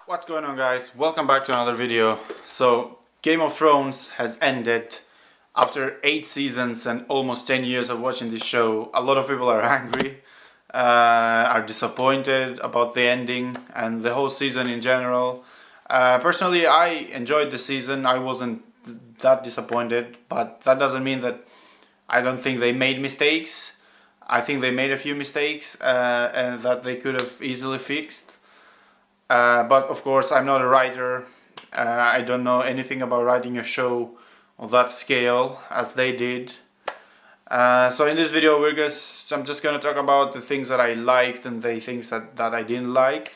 What's going on, guys? Welcome back to another video. So Game of Thrones has ended after 8 seasons and almost 10 years of watching this show. A lot of people are angry, are disappointed about the ending and the whole season in general. Personally, I enjoyed the season. I wasn't that disappointed, but that doesn't mean that I don't think they made mistakes. I think they made a few mistakes and that they could have easily fixed. But of course, I'm not a writer. I don't know anything about writing a show on that scale as they did. So in this video, I'm just gonna talk about the things that I liked and the things that I didn't like,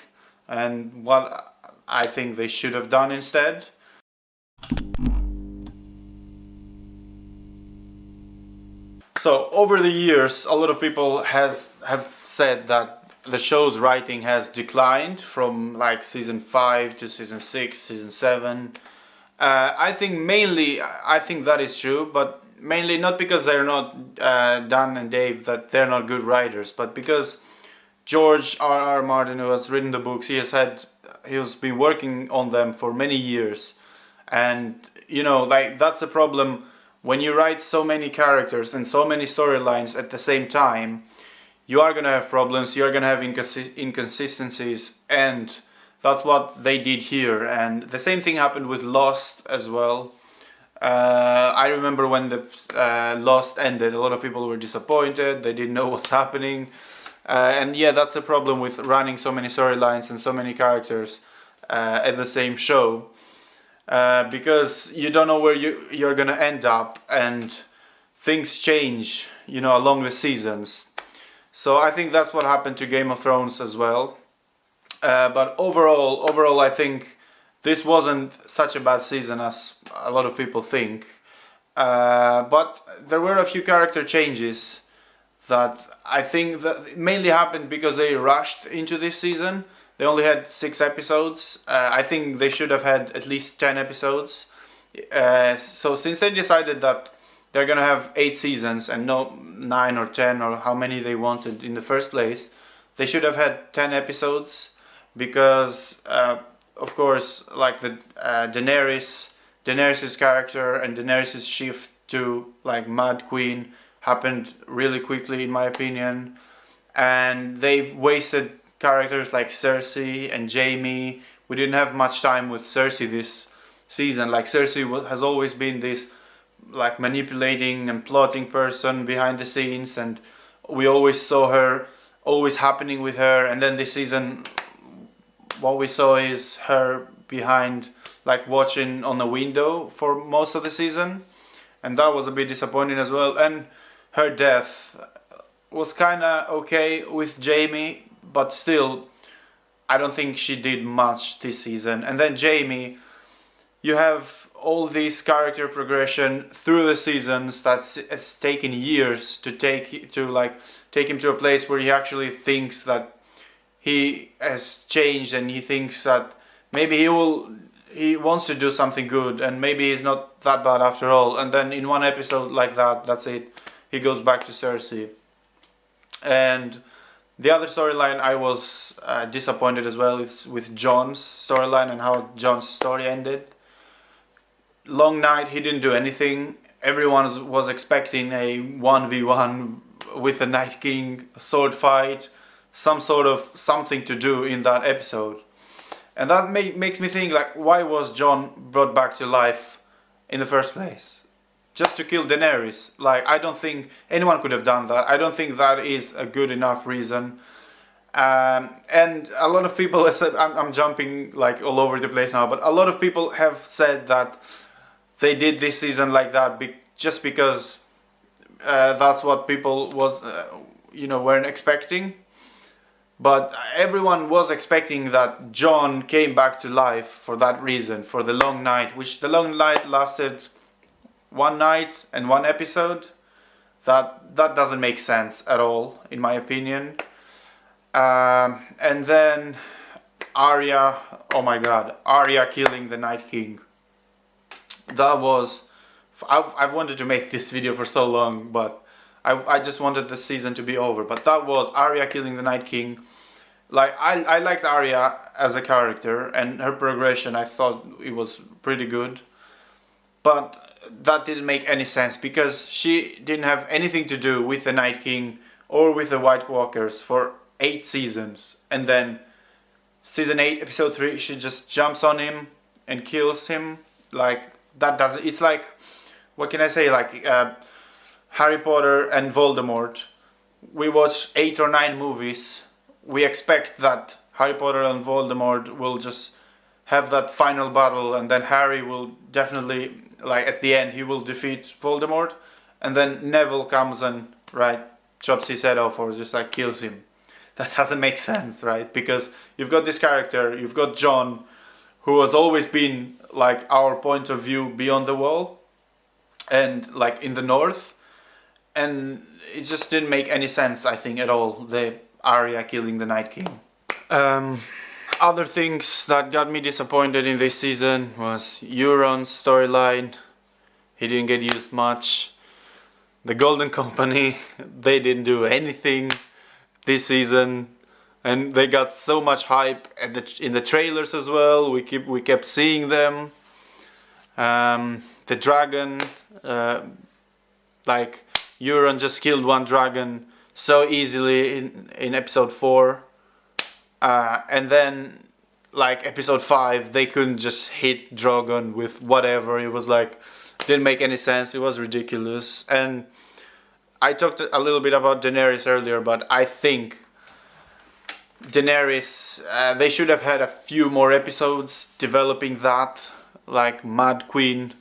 and what I think they should have done instead. So over the years, a lot of people have said that the show's writing has declined from like season 5 to season 6, season 7. I think that is true, but mainly not because they're not Dan and Dave, that they're not good writers, but because George R.R. Martin, who has written the books, he's been working on them for many years, and like that's a problem when you write so many characters and so many storylines at the same time. You are gonna have problems, you're gonna have inconsistencies, and that's what they did here. And the same thing happened with Lost as well. I remember when the Lost ended, a lot of people were disappointed, they didn't know what's happening. And yeah, that's a problem with running so many storylines and so many characters at the same show. Because you don't know where you're gonna end up, and things change, along the seasons. So I think that's what happened to Game of Thrones as well. But overall, I think this wasn't such a bad season as a lot of people think. But there were a few character changes that I think that mainly happened because they rushed into this season. They only had 6 episodes. I think they should have had at least 10 episodes. So since they decided that they're gonna have 8 seasons and no 9 or 10 or how many they wanted in the first place, they should have had 10 episodes because, of course, like the Daenerys's character and Daenerys's shift to like Mad Queen happened really quickly, in my opinion, and they've wasted characters like Cersei and Jaime. We didn't have much time with Cersei this season. Like Cersei has always been this like manipulating and plotting person behind the scenes, and we always saw her always happening with her, and then this season what we saw is her behind, like watching on a window for most of the season, and that was a bit disappointing as well. And her death was kind of okay with Jaime, but still I don't think she did much this season. And then Jaime, you have all this character progression through the seasons it's taken years to take him to a place where he actually thinks that he has changed, and he thinks that maybe he wants to do something good, and maybe he's not that bad after all. And then in one episode like that's it, he goes back to Cersei. And the other storyline I was disappointed as well is with Jon's storyline and how Jon's story ended. Long Night, he didn't do anything. Everyone was expecting a 1v1 with the Night King, a sword fight, some sort of something to do in that episode. And that makes me think, like, why was Jon brought back to life in the first place? Just to kill Daenerys? Like, I don't think anyone could have done that. I don't think that is a good enough reason. And a lot of people have said, I'm jumping like all over the place now, but a lot of people have said that they did this season like that just because that's what people weren't expecting. But everyone was expecting that Jon came back to life for that reason, for the Long Night, which the Long Night lasted 1 night and 1 episode. That doesn't make sense at all, in my opinion. And then Arya, oh my god, Arya killing the Night King. That was, I've wanted to make this video for so long, but I just wanted the season to be over. But that was Arya killing the Night King. Like I liked Arya as a character, and her progression I thought it was pretty good, but that didn't make any sense because she didn't have anything to do with the Night King or with the White Walkers for 8 seasons, and then season 8 episode 3 she just jumps on him and kills him. Like that doesn't, it's like, what can I say, like Harry Potter and Voldemort. We watch 8 or 9 movies, we expect that Harry Potter and Voldemort will just have that final battle, and then Harry will definitely, like at the end, he will defeat Voldemort, and then Neville comes and, right, chops his head off or just like kills him. That doesn't make sense, right? Because you've got this character, you've got Jon, who has always been like our point of view beyond the wall, and like in the north, and it just didn't make any sense, I think, at all, the Arya killing the Night King. Other things that got me disappointed in this season was Euron's storyline. He didn't get used much. The Golden Company, they didn't do anything this season, and they got so much hype in the trailers as well. We kept seeing them. The dragon, like Euron just killed one dragon so easily in episode 4, and then like episode 5 they couldn't just hit Drogon with whatever. It was like, didn't make any sense, it was ridiculous. And I talked a little bit about Daenerys earlier, but I think Daenerys, they should have had a few more episodes developing that, like Mad Queen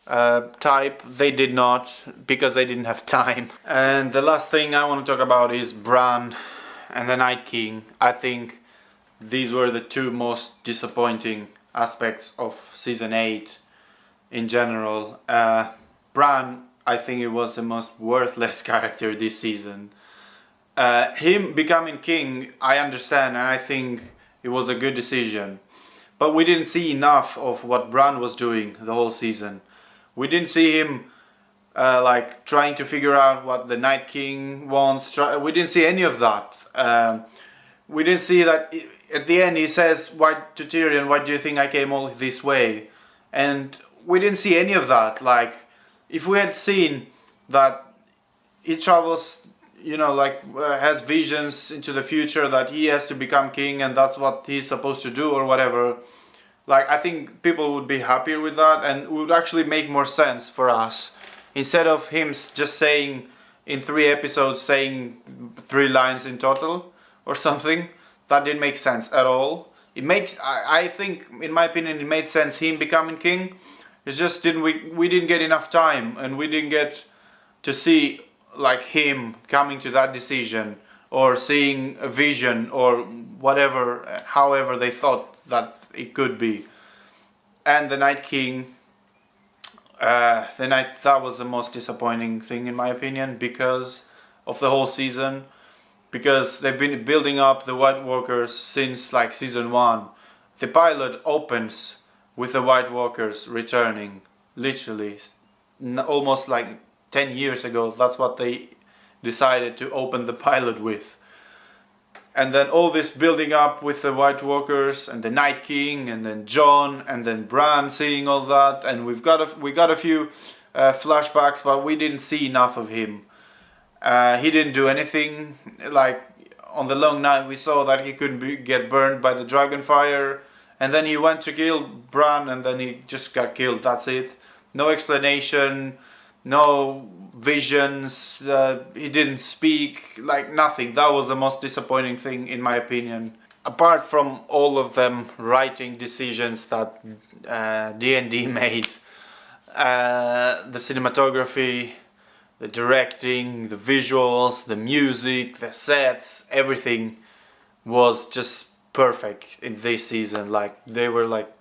type. They did not, because they didn't have time. And the last thing I want to talk about is Bran and the Night King. I think these were the two most disappointing aspects of season 8 in general. Bran, I think it was the most worthless character this season. Him becoming king, I understand, and I think it was a good decision. But we didn't see enough of what Bran was doing the whole season. We didn't see him like trying to figure out what the Night King wants. We didn't see any of that. We didn't see that at the end he says to Tyrion, "Why do you think I came all this way?" And we didn't see any of that. Like, if we had seen that he travels, you know, like has visions into the future that he has to become king and that's what he's supposed to do or whatever, like, I think people would be happier with that and it would actually make more sense for us. Instead of him just saying in 3 episodes, saying 3 lines in total or something, that didn't make sense at all. It makes, I think, in my opinion, it made sense him becoming king. It's just we didn't get enough time, and we didn't get to see like him coming to that decision or seeing a vision or whatever, however they thought that it could be. And the Night King, that was the most disappointing thing in my opinion, because of the whole season, because they've been building up the White Walkers since like season 1. The pilot opens with the White Walkers returning, literally, almost like 10 years ago. That's what they decided to open the pilot with. And then all this building up with the White Walkers and the Night King and then Jon and then Bran, seeing all that, and we got a few flashbacks, but we didn't see enough of him. He didn't do anything. Like on the Long Night we saw that he couldn't get burned by the dragon fire, and then he went to kill Bran and then he just got killed. That's it. No explanation, no visions, he didn't speak, like nothing. That was the most disappointing thing in my opinion. Apart from all of them writing decisions that D&D made, the cinematography, the directing, the visuals, the music, the sets, everything was just perfect in this season. Like, they were like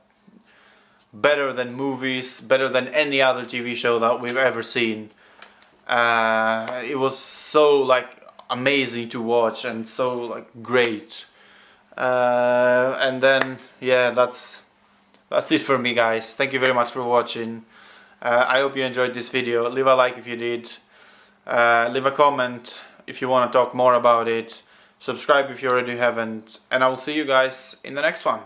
better than movies, better than any other TV show that we've ever seen. It was so like amazing to watch and so like great. And then yeah, that's it for me, guys. Thank you very much for watching. I hope you enjoyed this video. Leave a like if you did. Leave a comment if you want to talk more about it. subscribe if you already haven't, and I will see you guys in the next one.